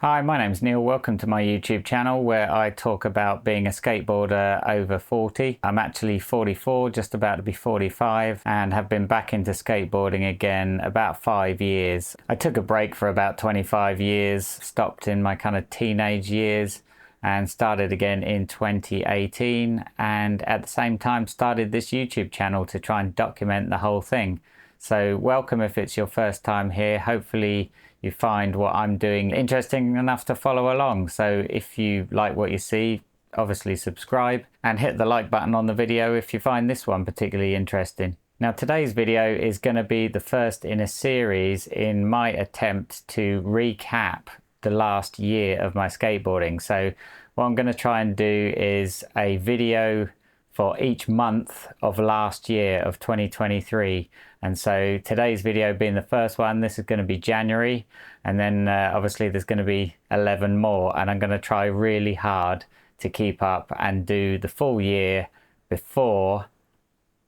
Hi, my name's Neil. Welcome to my YouTube channel where I talk about being a skateboarder over 40. I'm actually 44, just about to be 45, and have been back into skateboarding again about 5 years. I took a break for about 25 years, stopped in my kind of teenage years and started again in 2018, and at the same time started this YouTube channel to try and document the whole thing. So welcome if it's your first time here. Hopefully you find what I'm doing interesting enough to follow along. So if you like what you see, obviously subscribe and hit the like button on the video if you find this one particularly interesting. Now today's video is going to be the first in a series in my attempt to recap the last year of my skateboarding. So what I'm going to try and do is a video for each month of last year of 2023. And so today's video being the first one, this is going to be January, and then obviously there's going to be 11 more, and I'm going to try really hard to keep up and do the full year before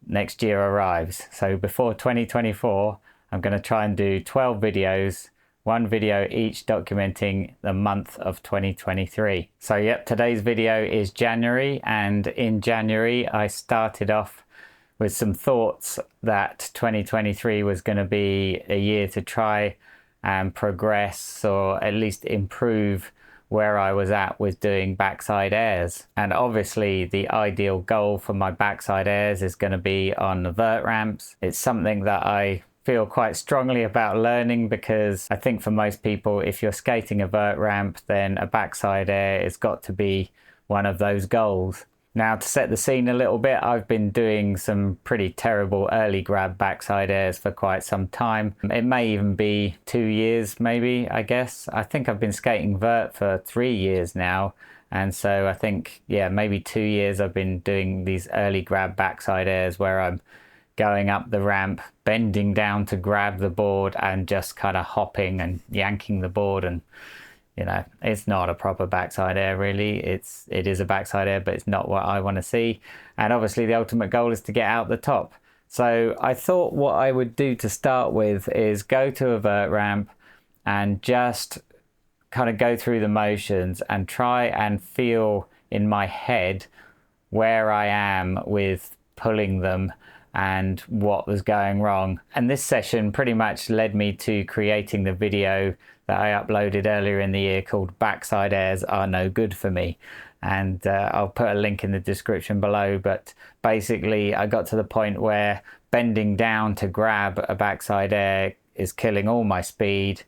next year arrives. So before 2024, I'm going to try and do 12 videos, one video each documenting the month of 2023. So yep, today's video is January, and in January I started off with some thoughts that 2023 was going to be a year to try and progress, or at least improve where I was at with doing backside airs. And obviously the ideal goal for my backside airs is going to be on the vert ramps. It's something that I feel quite strongly about learning, because I think for most people, if you're skating a vert ramp, then a backside air has got to be one of those goals. Now, to set the scene a little bit, I've been doing some pretty terrible early grab backside airs for quite some time. It may even be 2 years, maybe, I guess. I think I've been skating vert for 3 years now. And so I think, yeah, maybe 2 years I've been doing these early grab backside airs where I'm going up the ramp, bending down to grab the board and just kind of hopping and yanking the board. And you know, it's not a proper backside air really. It is a backside air, but it's not what I want to see. And obviously the ultimate goal is to get out the top. So I thought what I would do to start with is go to a vert ramp and just kind of go through the motions and try and feel in my head where I am with pulling them and what was going wrong. And this session pretty much led me to creating the video that I uploaded earlier in the year called Backside Airs Are No Good For Me. And I'll put a link in the description below. But basically I got to the point where bending down to grab a backside air is killing all my speed.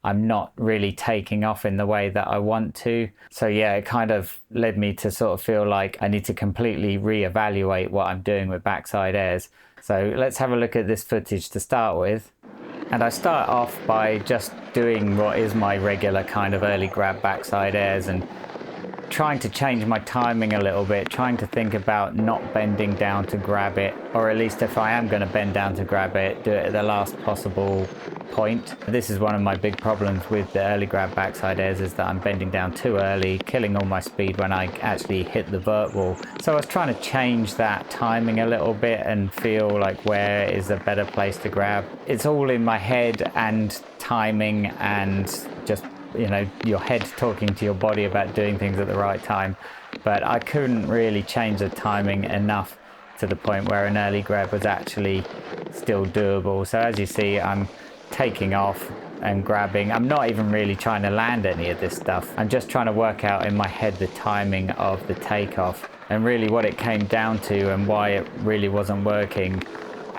I'm not really taking off in the way that I want to. So yeah, it kind of led me to sort of feel like I need to completely reevaluate what I'm doing with backside airs. So let's have a look at this footage to start with. And I start off by just doing what is my regular kind of early grab backside airs and trying to change my timing a little bit, trying to think about not bending down to grab it, or at least if I am going to bend down to grab it, do it at the last possible point. This is one of my big problems with the early grab backside airs, is that I'm bending down too early, killing all my speed when I actually hit the vert wall. So I was trying to change that timing a little bit and feel like where is a better place to grab. It's all in my head and timing and just, you know, your head talking to your body about doing things at the right time. But I couldn't really change the timing enough to the point where an early grab was actually still doable. So as you see, I'm taking off and grabbing. I'm not even really trying to land any of this stuff. I'm just trying to work out in my head the timing of the takeoff. And really what it came down to and why it really wasn't working,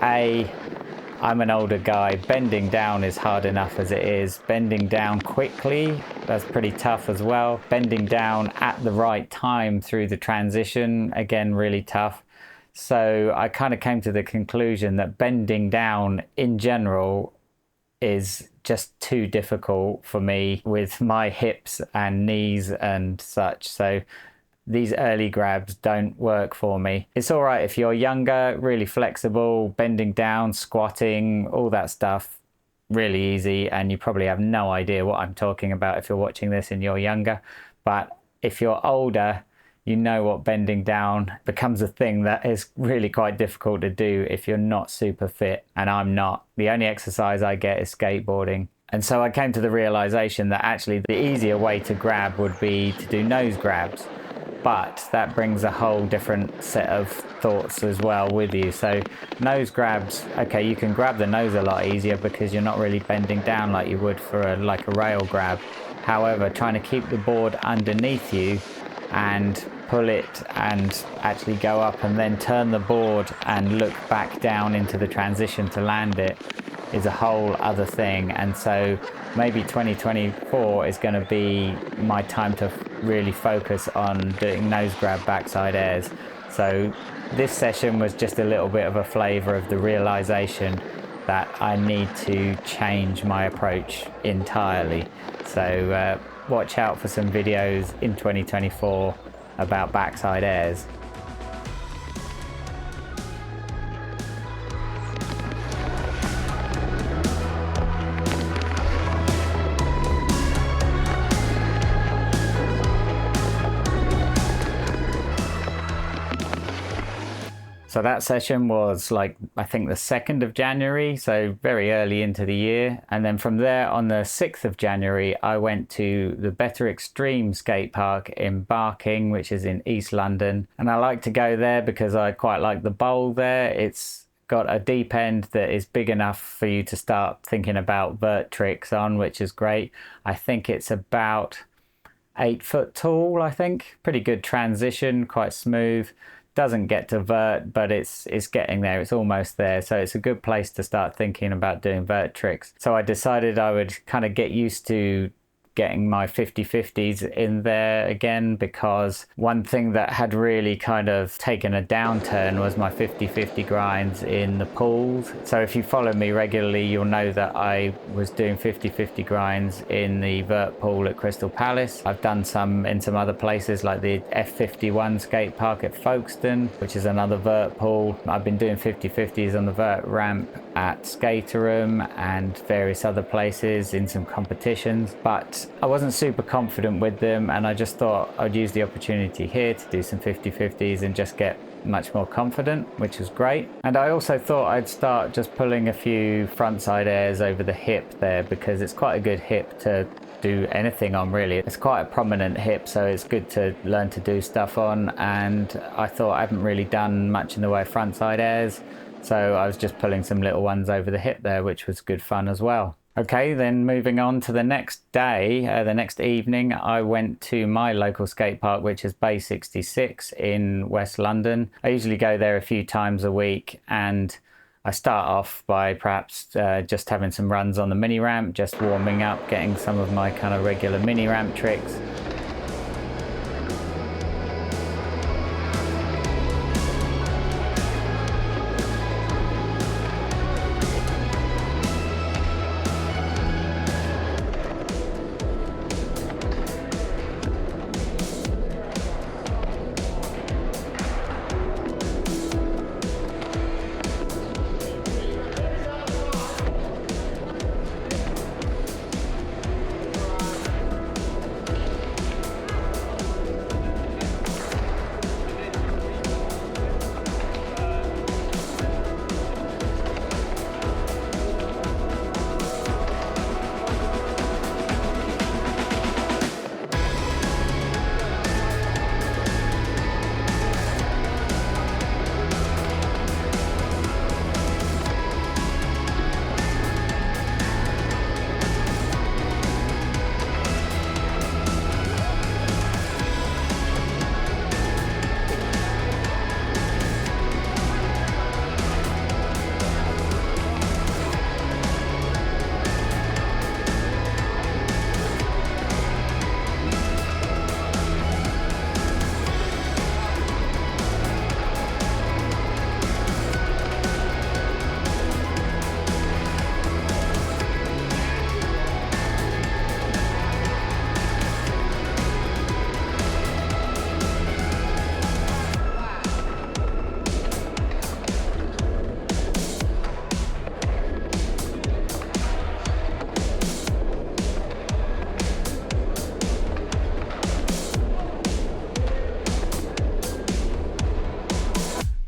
I'm an older guy. Bending down is hard enough as it is. Bending down quickly, that's pretty tough as well. Bending down at the right time through the transition, again, really tough. So I kind of came to the conclusion that bending down in general is just too difficult for me with my hips and knees and such. So these early grabs don't work for me. It's all right if you're younger, really flexible, bending down, squatting, all that stuff, really easy, and you probably have no idea what I'm talking about if you're watching this and you're younger. But if you're older, you know what bending down becomes a thing that is really quite difficult to do if you're not super fit, and I'm not. The only exercise I get is skateboarding. And so I came to the realization that actually the easier way to grab would be to do nose grabs. But that brings a whole different set of thoughts as well with you. So nose grabs, okay, you can grab the nose a lot easier because you're not really bending down like you would for like a rail grab. However, trying to keep the board underneath you and pull it and actually go up and then turn the board and look back down into the transition to land it is a whole other thing. And so maybe 2024 is going to be my time to really focus on doing nose grab backside airs. So this session was just a little bit of a flavor of the realization that I need to change my approach entirely. So watch out for some videos in 2024 about backside airs. So that session was like, I think the 2nd of January, so very early into the year. And then from there on the 6th of January, I went to the Better Extreme skate park in Barking, which is in East London. And I like to go there because I quite like the bowl there. It's got a deep end that is big enough for you to start thinking about vert tricks on, which is great. I think it's about 8 foot tall, I think. Pretty good transition, quite smooth. Doesn't get to vert, but it's getting there. It's almost there. So it's a good place to start thinking about doing vert tricks. So I decided I would kind of get used to getting my 50/50s in there again, because one thing that had really kind of taken a downturn was my 50/50 grinds in the pools. So if you follow me regularly, you'll know that I was doing 50/50 grinds in the vert pool at Crystal Palace. I've done some in some other places like the F51 skate park at Folkestone, which is another vert pool. I've been doing 50/50s on the vert ramp at Skateroom and various other places in some competitions, but I wasn't super confident with them, and I just thought I'd use the opportunity here to do some 50/50s and just get much more confident, which was great. And I also thought I'd start just pulling a few frontside airs over the hip there, because it's quite a good hip to do anything on, really. It's quite a prominent hip, so it's good to learn to do stuff on. And I thought I haven't really done much in the way of frontside airs, so I was just pulling some little ones over the hip there, which was good fun as well. Okay, then moving on to the next day, the next evening, I went to my local skate park, which is Bay 66 in West London. I usually go there a few times a week, and I start off by perhaps just having some runs on the mini ramp, just warming up, getting some of my kind of regular mini ramp tricks.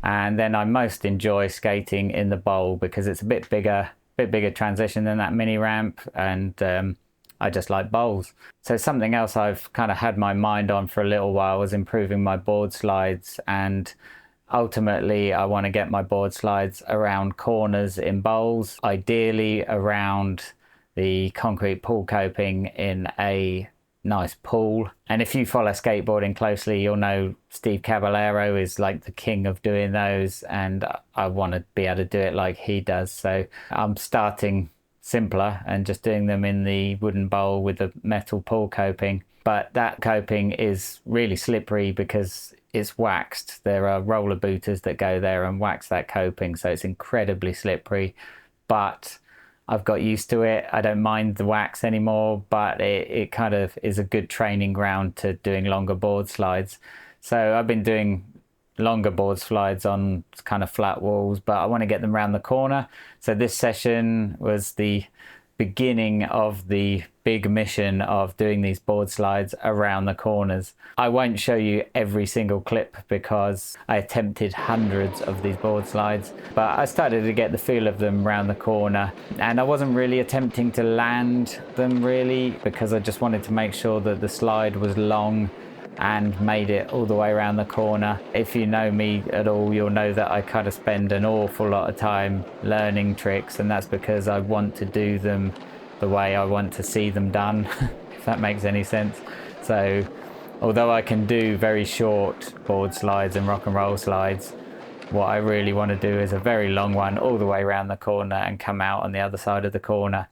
And then I most enjoy skating in the bowl because it's a bit bigger bit bigger transition than that mini ramp, and I just like bowls. So something else I've kind of had my mind on for a little while was improving my board slides, and ultimately I want to get my board slides around corners in bowls, ideally around the concrete pool coping in a nice pool. And if you follow skateboarding closely, you'll know Steve Caballero is like the king of doing those, and I want to be able to do it like he does. So I'm starting simpler and just doing them in the wooden bowl with the metal pool coping. But that coping is really slippery because it's waxed. There are roller booters that go there and wax that coping, so it's incredibly slippery. But I've got used to it. I don't mind the wax anymore, but it kind of is a good training ground to doing longer board slides. So I've been doing longer board slides on kind of flat walls, but I want to get them around the corner. So this session was the beginning of the big mission of doing these board slides around the corners. I won't show you every single clip because I attempted hundreds of these board slides, but I started to get the feel of them around the corner, and I wasn't really attempting to land them really because I just wanted to make sure that the slide was long and made it all the way around the corner. If you know me at all, you'll know that I kind of spend an awful lot of time learning tricks, and that's because I want to do them the way I want to see them done, if that makes any sense. So although I can do very short board slides and rock and roll slides, what I really want to do is a very long one all the way around the corner and come out on the other side of the corner.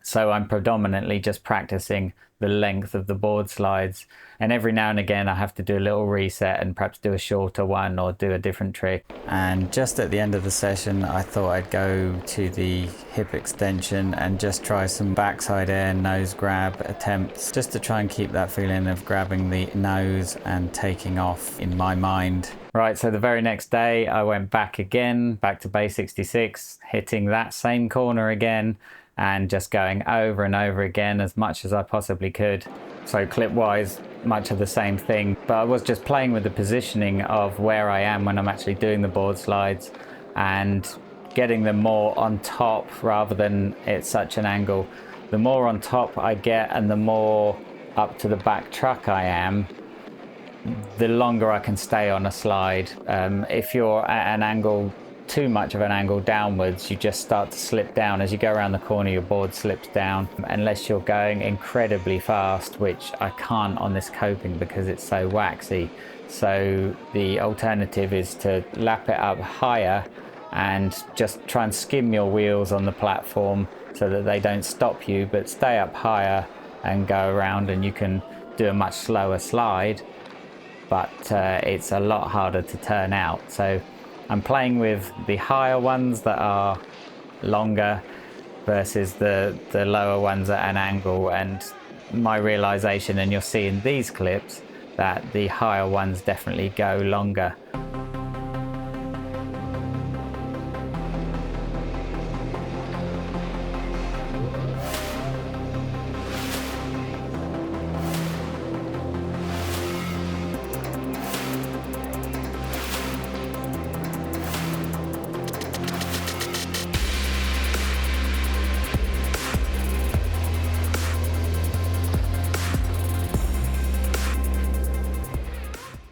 So I'm predominantly just practicing the length of the board slides, and every now and again I have to do a little reset and perhaps do a shorter one or do a different trick. And just at the end of the session I thought I'd go to the hip extension and just try some backside air nose grab attempts, just to try and keep that feeling of grabbing the nose and taking off in my mind. Right, so the very next day I went back again, back to base 66, hitting that same corner again, and just going over and over again as much as I possibly could. So clip wise, much of the same thing, but I was just playing with the positioning of where I am when I'm actually doing the board slides and getting them more on top rather than at such an angle. The more on top I get and the more up to the back truck I am, the longer I can stay on a slide. If you're at an angle, too much of an angle downwards, you just start to slip down. As you go around the corner, your board slips down, unless you're going incredibly fast, which I can't on this coping because it's so waxy. So the alternative is to lap it up higher and just try and skim your wheels on the platform so that they don't stop you, but stay up higher and go around, and you can do a much slower slide, but it's a lot harder to turn out. So I'm playing with the higher ones that are longer versus the lower ones at an angle, and my realization, and you'll see in these clips, that the higher ones definitely go longer.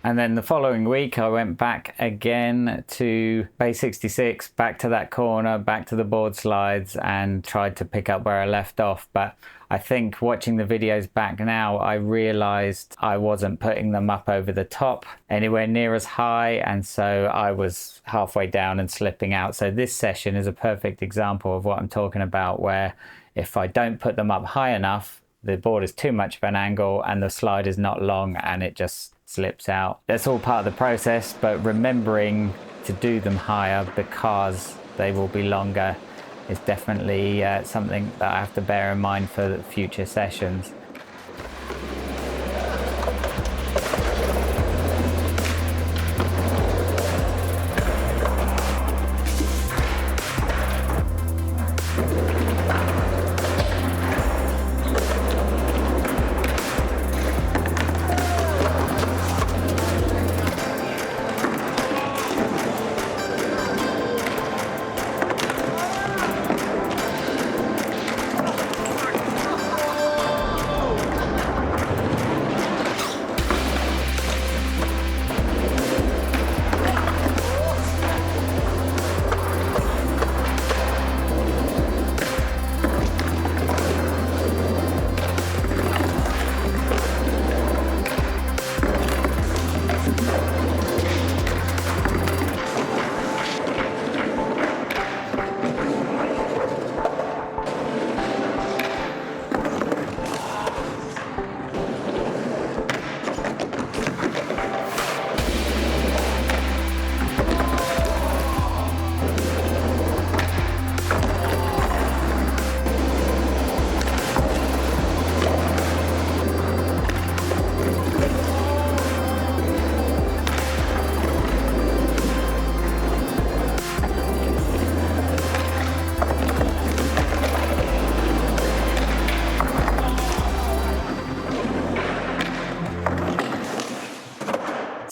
And then the following week I went back again to base 66, back to that corner, back to the board slides, and tried to pick up where I left off. But I think watching the videos back now, I realized I wasn't putting them up over the top anywhere near as high, and so I was halfway down and slipping out. So this session is a perfect example of what I'm talking about, where if I don't put them up high enough, the board is too much of an angle and the slide is not long and it just slips out. That's all part of the process, but remembering to do them higher because they will be longer is definitely something that I have to bear in mind for future sessions.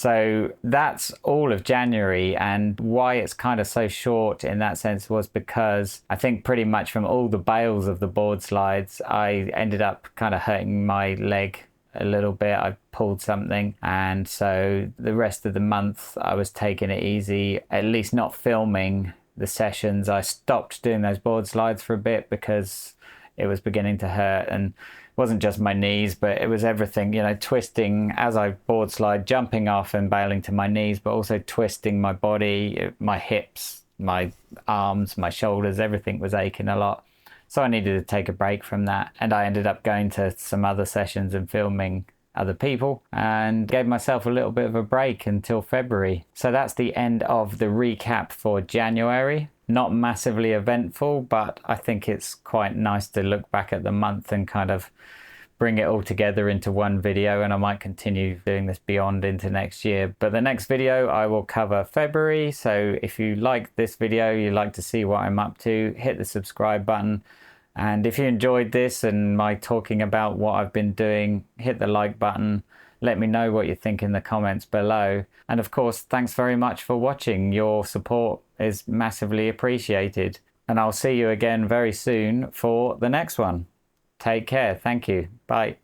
So that's all of January, and why it's kind of so short in that sense was because I think pretty much from all the bails of the board slides, I ended up kind of hurting my leg a little bit. I pulled something, and so the rest of the month I was taking it easy, at least not filming the sessions. I stopped doing those board slides for a bit because it was beginning to hurt, and it wasn't just my knees, but it was everything, you know, twisting as I board slide, jumping off and bailing to my knees, but also twisting my body, my hips, my arms, my shoulders, everything was aching a lot. So I needed to take a break from that, and I ended up going to some other sessions and filming other people and gave myself a little bit of a break until February. So that's the end of the recap for January. Not massively eventful, but I think it's quite nice to look back at the month and kind of bring it all together into one video, and I might continue doing this beyond into next year. But the next video I will cover February, so if you like this video, you like to see what I'm up to, hit the subscribe button. And if you enjoyed this and my talking about what I've been doing, hit the like button. Let me know what you think in the comments below. And of course, thanks very much for watching. Your support is massively appreciated. And I'll see you again very soon for the next one. Take care. Thank you. Bye.